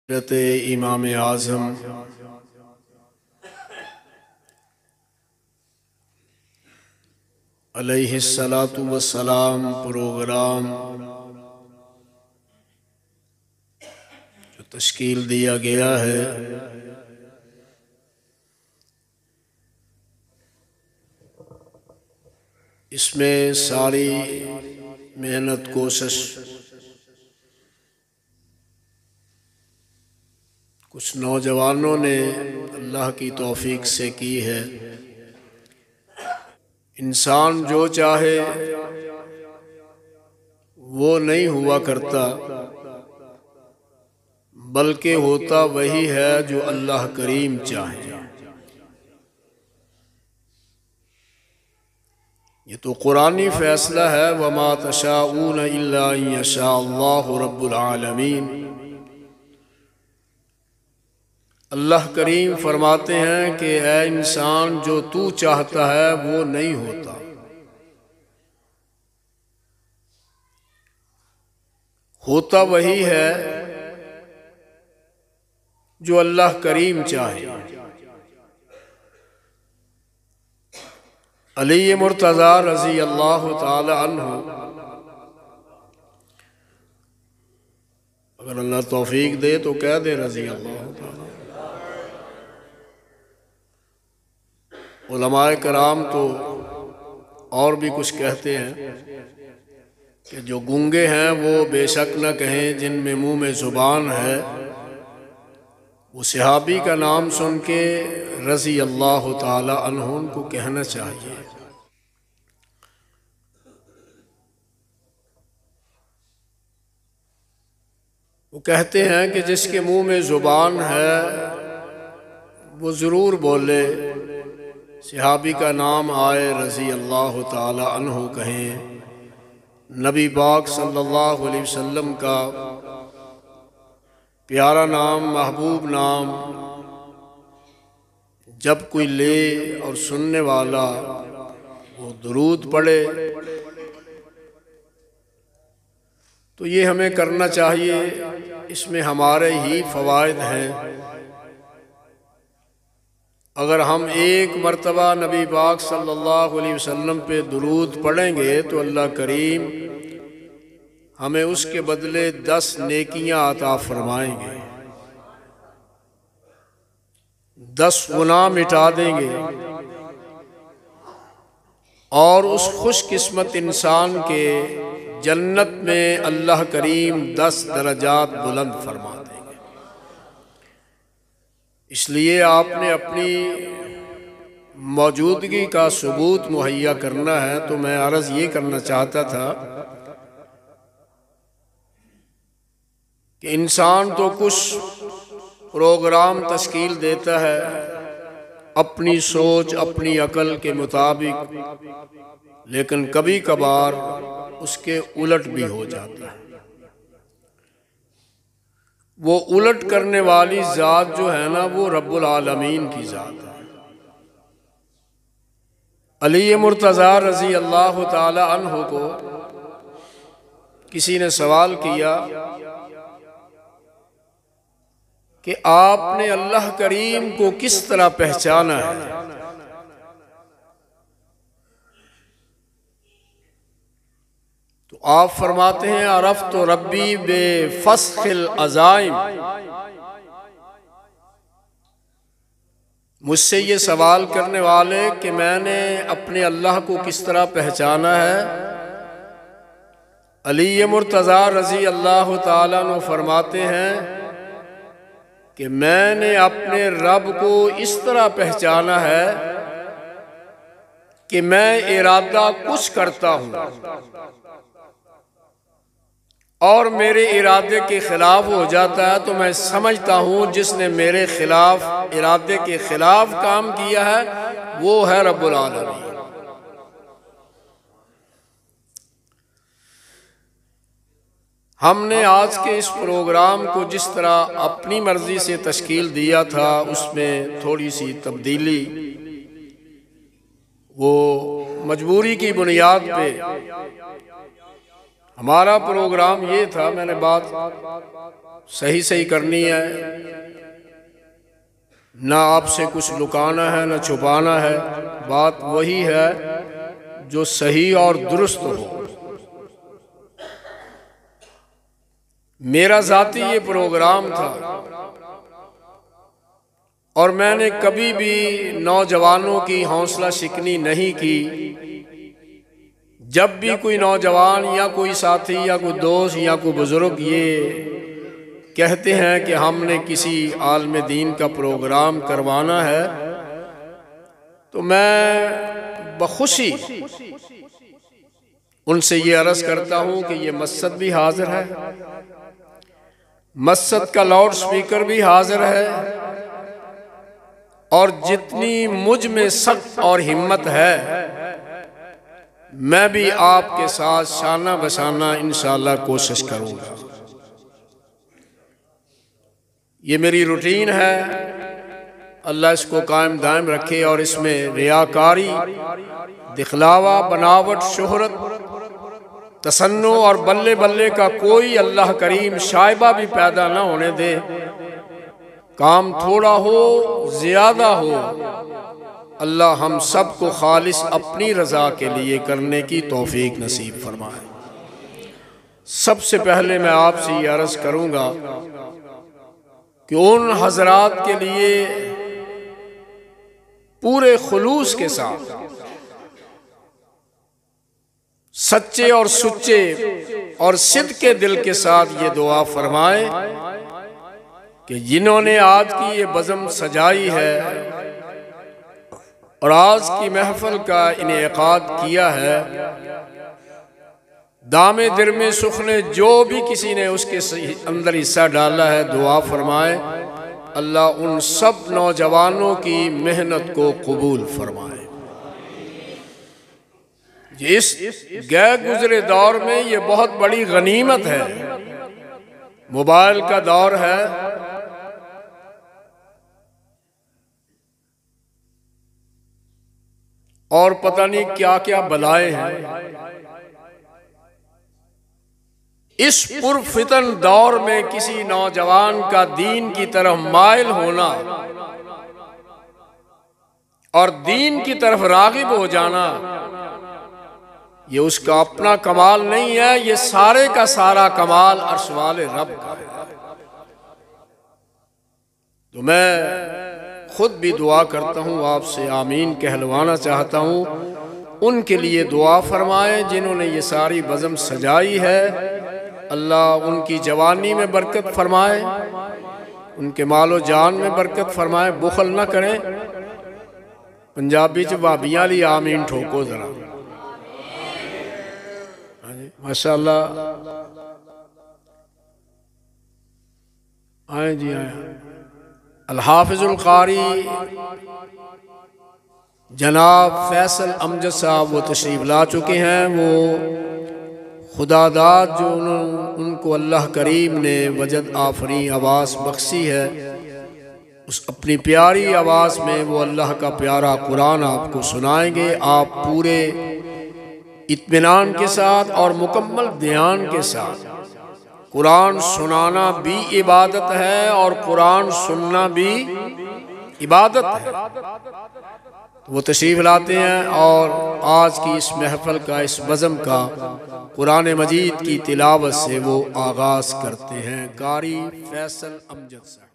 हज़रत इमाम आज़म अलैहिस्सलातु वस्सलाम प्रोग्राम जो तश्कील दिया गया है, इसमें सारी मेहनत कोशिश कुछ नौजवानों ने अल्लाह की तौफीक से की है। इंसान जो चाहे वो नहीं हुआ करता, बल्कि होता वही है जो अल्लाह करीम चाहे। ये तो कुरानी फैसला है, वमा तशाऊन इल्ला अन यशा अल्लाहु रब्बुल आलमीन। अल्लाह करीम फरमाते हैं कि ऐ इंसान, जो तू चाहता है वो नहीं होता, होता वही है जो अल्लाह करीम चाहे। अली मुर्तज़ा रज़ी अल्लाह ताला अन्हु, अगर अल्लाह तौफीक दे तो कह दे रज़ी अल्लाह ताला। उलमाए कराम तो और भी कुछ कहते हैं कि जो गूंगे हैं वो बेशक न कहें जिनमें मुंह में ज़ुबान है। वो सहाबी का नाम सुन के रज़ी अल्लाह ताला अन्हुम को कहना चाहिए। वो कहते हैं कि जिसके मुंह में ज़ुबान है वो ज़रूर बोले, सहाबी का नाम आए रज़ी अल्लाह ताला अन्हु कहें, नबी पाक सल्लल्लाहु अलैहि वसल्लम का प्यारा नाम, महबूब नाम जब कोई ले और सुनने वाला वो दुरूद पढ़े, तो ये हमें करना चाहिए। इसमें हमारे ही फ़वाइद हैं। अगर हम एक मरतबा नबी पाक सल्लल्लाहु अलैहि वसल्लम पे दुरूद पढ़ेंगे तो अल्लाह करीम हमें उसके बदले 10 नेकियां अता फरमाएंगे, 10 गुनाह मिटा देंगे और उस खुशकिस्मत इंसान के जन्नत में अल्लाह करीम 10 दरजात बुलंद फरमा देंगे। इसलिए आपने अपनी मौजूदगी का सबूत मुहैया करना है। तो मैं अर्ज़ ये करना चाहता था कि इंसान तो कुछ प्रोग्राम तश्कील देता है अपनी सोच, अपनी अकल के मुताबिक, लेकिन कभी कभार उसके उलट भी हो जाता है। वो उलट करने वाली ज़ात जो है ना, वो रब्बुल आलमीन की ज़ात है। अली मुर्तज़ा रज़ी अल्लाह ताला अन्हु को किसी ने सवाल किया कि आपने अल्लाह करीम को किस तरह पहचाना है? तो आप फरमाते हैं, अरफ़्तु रब्बी बेफ़स्ख़िल अज़ाइम। मुझसे ये सवाल करने वाले कि मैंने अपने अल्लाह को किस तरह पहचाना है, अली मुर्तज़ा रज़ी अल्लाह ताला अन्हु फरमाते हैं कि मैंने अपने रब को इस तरह पहचाना है कि मैं इरादा कुछ करता हूँ और मेरे इरादे के खिलाफ हो जाता है, तो मैं समझता हूँ जिसने मेरे खिलाफ, इरादे के खिलाफ काम किया है वो है रब्बुल आलमीन। हमने आज के इस प्रोग्राम को जिस तरह अपनी मर्जी से तश्कील दिया था, उसमें थोड़ी सी तब्दीली, वो मजबूरी की बुनियाद पे हमारा प्रोग्राम ये था। मैंने बात सही सही करनी है, ना आपसे कुछ लुकाना है ना छुपाना है। बात वही है जो सही और दुरुस्त हो। मेरा ज़ाती ये प्रोग्राम था और मैंने कभी भी नौजवानों की हौसला शिकनी नहीं की। जब भी कोई नौजवान या कोई साथी या कोई दोस्त या कोई बुजुर्ग ये कहते हैं कि हमने किसी आलम दीन का प्रोग्राम करवाना है, तो मैं बखुशी उनसे ये अर्ज़ करता हूँ कि ये मस्जिद भी हाजिर है, मस्जिद का लाउड स्पीकर भी हाजिर है, और जितनी मुझ में सख्त और हिम्मत है मैं भी आपके साथ शाना बशाना इंशाअल्लाह कोशिश करूँगा। ये मेरी रूटीन है, अल्लाह इसको कायम दायम रखे और इसमें रियाकारी, दिखलावा, बनावट, शोहरत, तसन्नो और बल्ले बल्ले का कोई अल्लाह करीम शायबा भी पैदा ना होने दे। काम थोड़ा हो ज़्यादा हो, अल्लाह हम सब को खालिस अपनी रज़ा के लिए करने की तौफीक नसीब फरमाए। सबसे पहले मैं आपसे ये अर्ज़ करूँगा कि उन हज़रात के लिए पूरे खुलूस के साथ, सच्चे और सुच्चे और सिद्ध के दिल के साथ ये दुआ फरमाएं कि जिन्होंने आज की ये बज़म सजाई है और आज की महफिल का इनेकाद किया है, दामे दिर में सुख ने जो भी किसी ने उसके अंदर हिस्सा डाला है, दुआ फरमाए अल्लाह उन सब नौजवानों की मेहनत को कबूल फरमाए। इस गैर गुजरे दौर में ये बहुत बड़ी गनीमत है। मोबाइल का दौर है, और पता नहीं क्या क्या बलाएं हैं। इस पुरफितन दौर में किसी नौजवान का दीन की तरफ माइल होना और दीन की तरफ रागिब हो जाना, ये उसका अपना कमाल नहीं है, ये सारे का सारा कमाल अर्श वाले रब का है। तो मैं खुद भी दुआ करता हूँ, आपसे आमीन कहलवाना चाहता हूँ। उनके लिए दुआ फरमाएं जिन्होंने ये सारी बज़म सजाई है। अल्लाह उनकी जवानी में बरकत फरमाए, उनके मालो जान में बरकत फरमाए, बुखल न करें। पंजाबी च भाबियां ली आमीन ठोको जरा। माशाअल्लाह, आए जी आए। अल-हाफ़िज़ुल क़ारी जनाब फैसल अमजद साहब वो तशरीफ़ ला चुके हैं। वो खुदादाद जो उनको अल्लाह करीम ने वजद आफरी आवाज़ बख्शी है, उस अपनी प्यारी आवाज़ में वो अल्लाह का प्यारा कुरान आपको सुनाएंगे। आप पूरे इत्मीनान के साथ और मुकम्मल ध्यान के साथ, कुरान सुनाना भी इबादत है और कुरान सुनना भी इबादत है। वो तशरीफ़ लाते हैं और आज की इस महफिल का, इस बज़म का कुरान मजीद की तिलावत से वो आगाज़ करते हैं। कारी फैसल अमजद साहब।